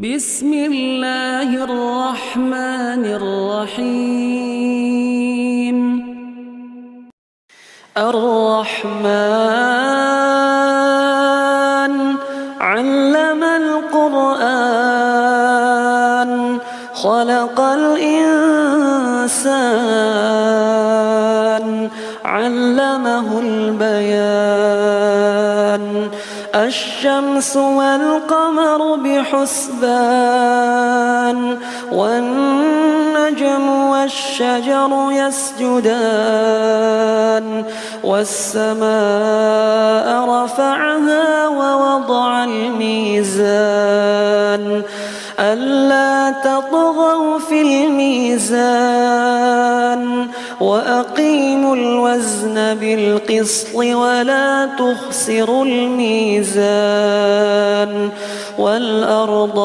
بسم الله الرحمن الرحيم. الرحمن علم القرآن خلق الإنسان علمه البيان. الشمس والقمر بحسبان والنجم والشجر يسجدان والسماء رفعها ووضع الميزان ألا تطغوا في الميزان وأقيموا الوزن بالقسط ولا تخسروا الميزان والأرض